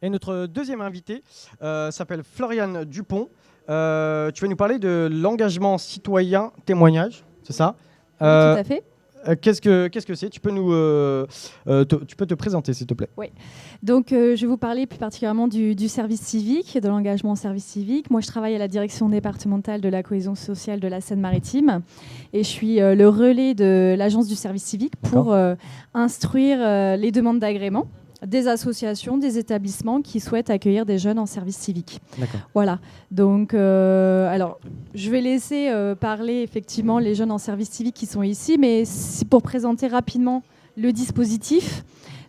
Et notre deuxième invité s'appelle Florian Dupont. Tu vas nous parler de l'engagement citoyen témoignage, c'est ça? Oui, tout à fait. Qu'est-ce que c'est? Tu peux tu peux te présenter, s'il te plaît. Oui. Donc, je vais vous parler plus particulièrement du service civique, de l'engagement en service civique. Moi, je travaille à la direction départementale de la cohésion sociale de la Seine-Maritime et je suis le relais de l'agence du service civique pour instruire les demandes d'agrément des associations, des établissements qui souhaitent accueillir des jeunes en service civique. D'accord. Voilà. Donc, alors, je vais laisser parler effectivement les jeunes en service civique qui sont ici, mais c'est pour présenter rapidement le dispositif.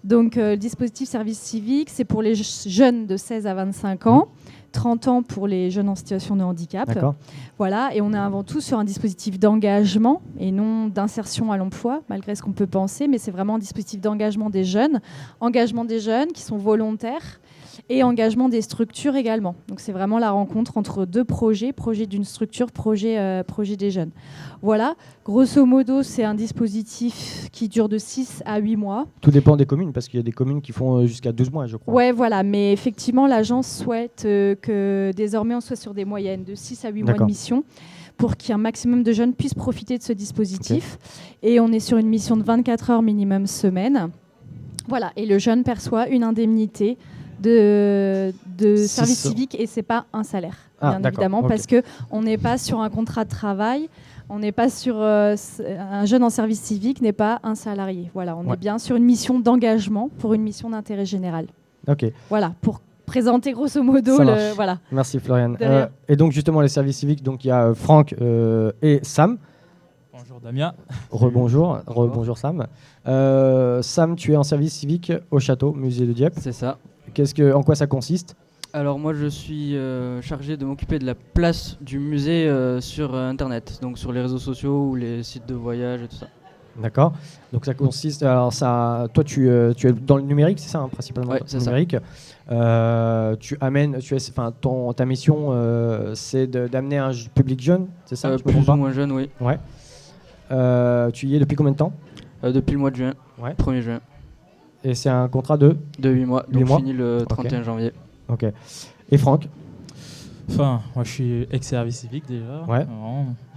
Donc, le dispositif service civique, c'est pour les jeunes de 16 à 25 ans, 30 ans pour les jeunes en situation de handicap. D'accord. Voilà, et on est avant tout sur un dispositif d'engagement et non d'insertion à l'emploi, malgré ce qu'on peut penser, mais c'est vraiment un dispositif d'engagement des jeunes qui sont volontaires et engagement des structures également. Donc c'est vraiment la rencontre entre deux projets, projet d'une structure, projet des jeunes. Voilà, grosso modo, c'est un dispositif qui dure de 6 à 8 mois. Tout dépend des communes, parce qu'il y a des communes qui font jusqu'à 12 mois, je crois. Ouais, voilà, mais effectivement, l'agence souhaite que désormais on soit sur des moyennes de 6 à 8 mois de mission pour qu'un maximum de jeunes puissent profiter de ce dispositif. Okay. Et on est sur une mission de 24 heures minimum semaine. Voilà, et le jeune perçoit une indemnité de service civique et c'est pas un salaire, bien évidemment, parce qu'on n'est pas sur un contrat de travail, on n'est pas sur un jeune en service civique n'est pas un salarié. Voilà, on est bien sur une mission d'engagement pour une mission d'intérêt général. Ok. Voilà, pour présenter grosso modo le voilà. Merci Florian. Et donc justement les services civiques, donc il y a Franck et Sam. Bonjour Damien. Rebonjour, rebonjour Sam. Sam, tu es en service civique au château, musée de Dieppe. C'est ça. En quoi ça consiste? Alors moi je suis chargé de m'occuper de la place du musée sur internet, donc sur les réseaux sociaux ou les sites de voyage et tout ça. D'accord. Donc ça consiste. Alors toi tu es dans le numérique, c'est ça principalement. Ouais, c'est numérique. Ta mission c'est d'amener un public jeune, c'est ça? Plus ou moins jeune, oui. Ouais. Tu y es depuis combien de temps? Depuis le mois de juin. Ouais. 1er juin. Et c'est un contrat de 8 mois. Donc fini le 31 janvier. Ok. Et Franck? Enfin, moi je suis ex-service civique déjà. Ouais.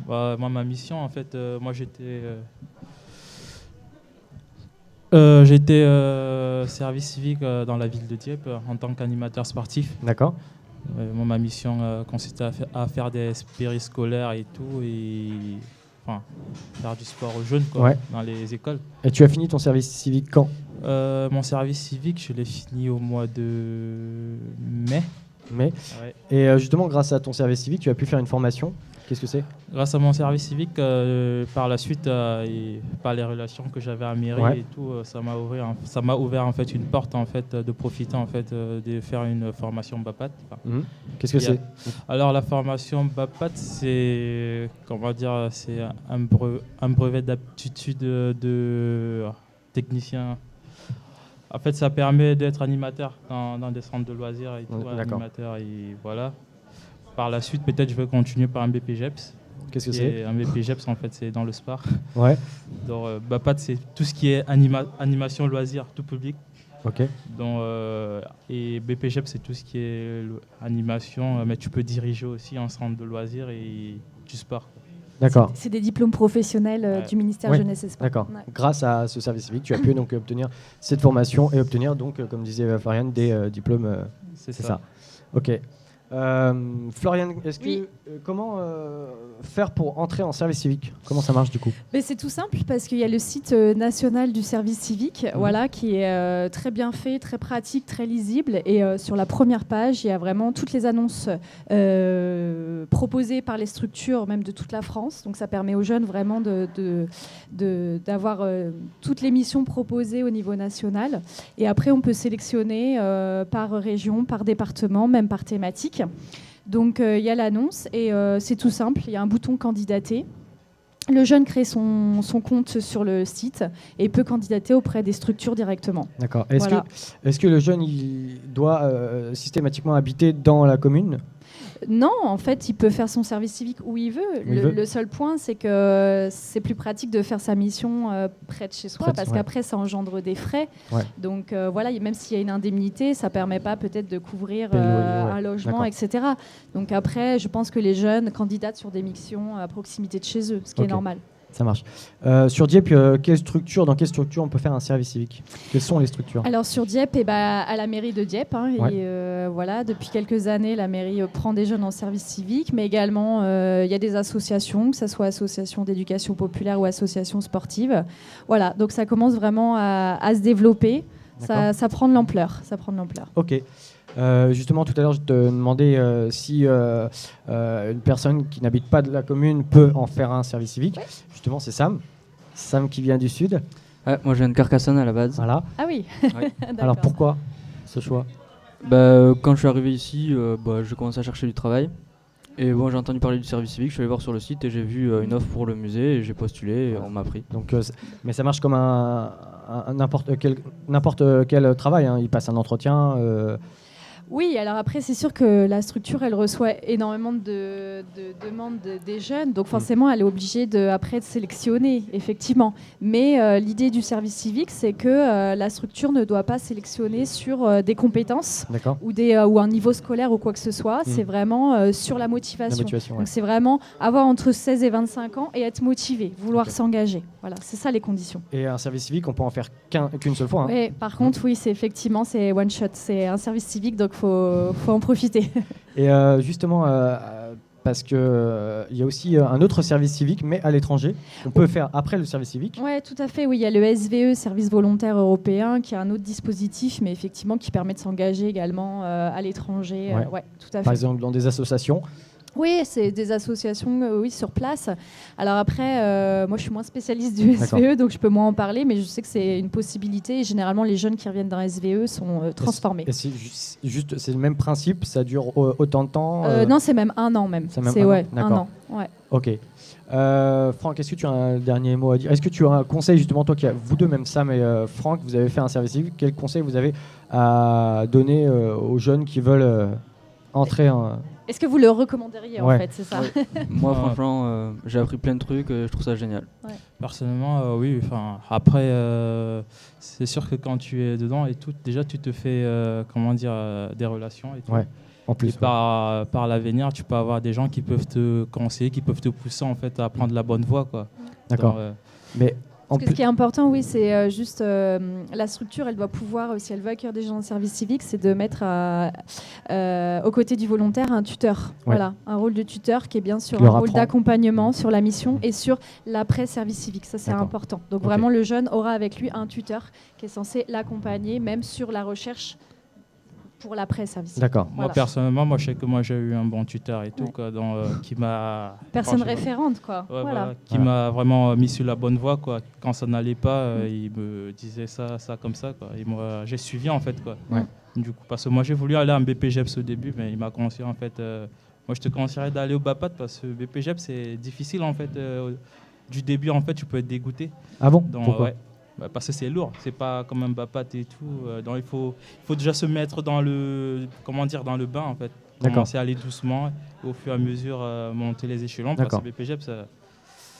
Moi ma mission en fait, moi j'étais service civique dans la ville de Dieppe en tant qu'animateur sportif. D'accord. Moi ma mission consistait à faire des périscolaires et tout et faire du sport aux jeunes dans les écoles. Et tu as fini ton service civique quand? Mon service civique, je l'ai fini au mois de mai. Ouais. Et justement, grâce à ton service civique, tu as pu faire une formation. Qu'est-ce que c'est? Grâce à mon service civique, par la suite, et par les relations que j'avais à mairie et tout, ça m'a ouvert en fait une porte en fait de profiter en fait de faire une formation BAPAT. Qu'est-ce que c'est? Alors la formation BAPAT, c'est c'est un brevet d'aptitude de technicien. En fait, ça permet d'être animateur dans des centres de loisirs et tout, animateur et voilà. Par la suite, peut-être je vais continuer par un BPGEPS. Qu'est-ce que c'est? Un BPGEPS, en fait, c'est dans le sport. Ouais. Donc, BAPAT, c'est tout ce qui est animation, loisirs, tout public. Ok. Donc, et BPGEPS, c'est tout ce qui est animation, mais tu peux diriger aussi un centre de loisirs et du sport. D'accord. C'est des diplômes professionnels du ministère Jeunesse et Sport. D'accord. Ouais. Grâce à ce service civique, tu as pu donc obtenir cette formation et obtenir donc, comme disait Florian, des diplômes. C'est ça. Ok. Florian, comment faire pour entrer en service civique? Comment ça marche du coup? C'est tout simple parce qu'il y a le site national du service civique qui est très bien fait, très pratique, très lisible. Et sur la première page, il y a vraiment toutes les annonces proposées par les structures, même de toute la France. Donc ça permet aux jeunes vraiment d'avoir toutes les missions proposées au niveau national. Et après, on peut sélectionner par région, par département, même par thématique. Donc il y a l'annonce et c'est tout simple, il y a un bouton candidater. Le jeune crée son compte sur le site et peut candidater auprès des structures directement. D'accord. Est-ce que le jeune il doit systématiquement habiter dans la commune? Non, en fait, il peut faire son service civique où il veut. Le seul point, c'est que c'est plus pratique de faire sa mission près de chez soi, parce qu'après, ça engendre des frais. Ouais. Donc voilà, même s'il y a une indemnité, ça ne permet pas peut-être de couvrir un logement, etc. Donc après, je pense que les jeunes candidatent sur des missions à proximité de chez eux, ce qui est normal. Ça marche. Sur Dieppe, dans quelle structure on peut faire un service civique? Quelles sont les structures? Alors sur Dieppe, à la mairie de Dieppe. Voilà, depuis quelques années, la mairie prend des jeunes en service civique, mais également il y a des associations, que ce soit associations d'éducation populaire ou associations sportives. Voilà, donc ça commence vraiment à se développer. Ça prend de l'ampleur. Ok. Justement, tout à l'heure, je te demandais si une personne qui n'habite pas de la commune peut en faire un service civique. Ouais. Justement, c'est Sam. Sam qui vient du Sud. Moi, je viens de Carcassonne à la base. Voilà. Ah oui. Alors pourquoi ce choix? Quand je suis arrivé ici, j'ai commencé à chercher du travail. Et j'ai entendu parler du service civique, je suis allé voir sur le site et j'ai vu une offre pour le musée et j'ai postulé et on m'a pris. Donc, mais ça marche comme n'importe quel travail, hein. Il passe un entretien. Oui, alors après, c'est sûr que la structure, elle reçoit énormément de demandes des jeunes, donc forcément, elle est obligée de sélectionner, effectivement. Mais l'idée du service civique, c'est que la structure ne doit pas sélectionner sur des compétences ou un niveau scolaire ou quoi que ce soit. C'est vraiment sur la motivation. Donc c'est vraiment avoir entre 16 et 25 ans et être motivé, vouloir s'engager. Voilà, c'est ça les conditions. Et un service civique, on peut en faire qu'une seule fois. Hein. Oui, par contre, oui, c'est one shot. C'est un service civique, donc faut en profiter. Et justement, parce qu'il y a aussi un autre service civique, mais à l'étranger, qu'on peut faire après le service civique. Oui, tout à fait. Oui, il y a le SVE, Service volontaire européen, qui est un autre dispositif, mais effectivement qui permet de s'engager également à l'étranger. Tout à fait. Par exemple, dans des associations. Oui, c'est des associations sur place. Alors après, moi je suis moins spécialiste du SVE, donc je peux moins en parler, mais je sais que c'est une possibilité. Et généralement, les jeunes qui reviennent d'un SVE sont transformés. Et c'est le même principe, ça dure autant de temps Non, c'est même 1 an même. C'est un an. Ouais. Ok. Franck, est-ce que tu as un dernier mot à dire? Est-ce que tu as un conseil, justement, toi vous deux, même Sam et Franck, vous avez fait un service civique, quel conseil vous avez à donner aux jeunes qui veulent entrer en... Est-ce que vous le recommanderiez en fait, c'est ça? Moi, franchement, j'ai appris plein de trucs, je trouve ça génial. Ouais. Personnellement, oui. Après, c'est sûr que quand tu es dedans et tout, déjà tu te fais, des relations et tout. Ouais. En plus, par l'avenir, tu peux avoir des gens qui peuvent te conseiller, qui peuvent te pousser en fait à prendre la bonne voie, quoi. D'accord. Mais ce qui est important, oui, c'est juste la structure, elle doit pouvoir, si elle veut accueillir des gens en service civique, c'est de mettre aux côtés du volontaire un tuteur. Ouais. Voilà, un rôle de tuteur qui est bien sûr un rôle d'accompagnement sur la mission et sur l'après-service civique. Ça, c'est important. Donc vraiment, le jeune aura avec lui un tuteur qui est censé l'accompagner, même sur la recherche pour l'après-service. D'accord. Voilà. Moi, personnellement, je sais que moi, j'ai eu un bon tuteur et tout, quoi, qui m'a... Personne référente, quoi. Ouais, voilà. Qui m'a vraiment mis sur la bonne voie, quoi. Quand ça n'allait pas, il me disait ça comme ça, quoi. Et moi, j'ai suivi, en fait, quoi. Ouais. Du coup, parce que moi, j'ai voulu aller en BPGEPS au début, mais il m'a conseillé, en fait... moi, je te conseillerais d'aller au BAPAT parce que BPGEPS, c'est difficile, en fait. Du début, en fait, tu peux être dégoûté. Ah bon? Donc, pourquoi? Parce que c'est lourd, c'est pas comme un BAPAT et tout. Donc il faut déjà se mettre dans le bain en fait. Commencer à aller doucement et au fur et à mesure monter les échelons. Parce que BPGEPS, ça...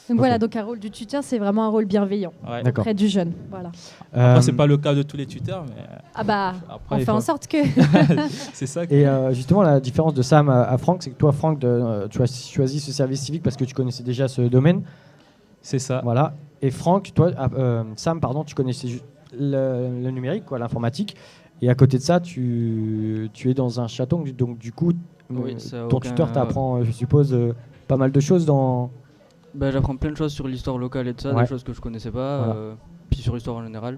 Donc voilà, donc un rôle du tuteur, c'est vraiment un rôle bienveillant auprès du jeune. Voilà. Après, c'est pas le cas de tous les tuteurs, mais après, on fait en sorte que. C'est ça. Et justement, la différence de Sam à Franck, c'est que toi, Franck, tu as choisi ce service civique parce que tu connaissais déjà ce domaine. C'est ça. Voilà. Et Franck, toi, Sam, pardon, tu connaissais le numérique, quoi, l'informatique. Et à côté de ça, tu es dans un château, donc du coup, ton tuteur t'apprend, je suppose, pas mal de choses dans... J'apprends plein de choses sur l'histoire locale et tout ça, des choses que je connaissais pas, puis sur l'histoire en général.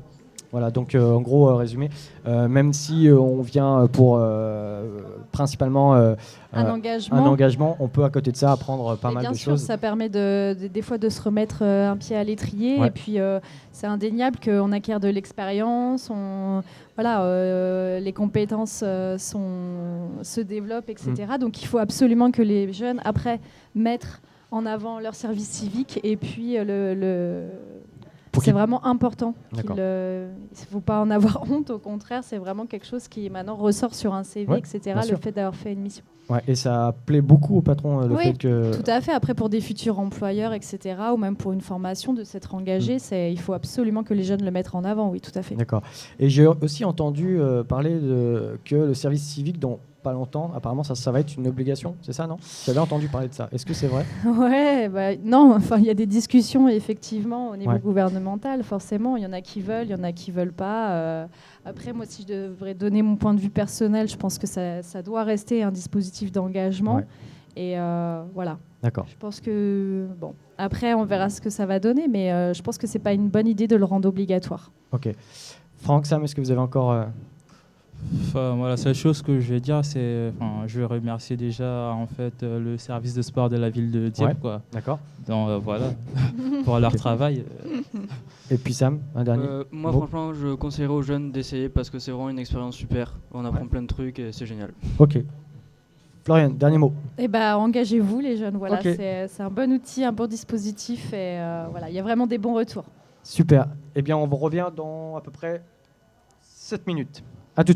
Voilà, donc en gros, résumé, même si on vient pour principalement un engagement, on peut à côté de ça apprendre pas mal de choses. Bien sûr, ça permet des fois de se remettre un pied à l'étrier, et puis c'est indéniable qu'on acquiert de l'expérience, les compétences se développent, etc. Donc il faut absolument que les jeunes, après, mettent en avant leur service civique, et puis c'est vraiment important. Il ne faut pas en avoir honte, au contraire, c'est vraiment quelque chose qui maintenant ressort sur un CV, etc., le fait d'avoir fait une mission. Ouais, et ça plaît beaucoup au patron le Oui, fait que... Tout à fait. Après, pour des futurs employeurs, etc., ou même pour une formation, de s'être engagé, il faut absolument que les jeunes le mettent en avant. Oui, tout à fait. D'accord. Et j'ai aussi entendu parler que le service civique, dans pas longtemps, apparemment, ça va être une obligation. C'est ça, non? J'avais entendu parler de ça. Est-ce que c'est vrai? Ouais, non, enfin, il y a des discussions, effectivement, au niveau Ouais. gouvernemental, forcément. Il y en a qui veulent, il y en a qui veulent pas. Après, moi, si je devrais donner mon point de vue personnel, je pense que ça doit rester un dispositif d'engagement. Ouais. Et voilà. D'accord. Je pense que, bon, après, on verra ce que ça va donner, mais je pense que c'est pas une bonne idée de le rendre obligatoire. Ok. Franck, Sam, est-ce que vous avez encore... Enfin, moi, la seule chose que je vais dire, c'est, je vais remercier déjà en fait le service de sport de la ville de Dieppe, Ouais. quoi. D'accord. Donc voilà, pour leur travail. Et puis Sam, un dernier Moi, mot. franchement, je conseillerais aux jeunes d'essayer parce que c'est vraiment une expérience super. On apprend plein de trucs et c'est génial. Ok. Florian, dernier mot. Eh ben, engagez-vous, les jeunes. Voilà, Ok. c'est un bon outil, un bon dispositif, et voilà, il y a vraiment des bons retours. Super. Eh bien, on revient dans à peu près 7 minutes.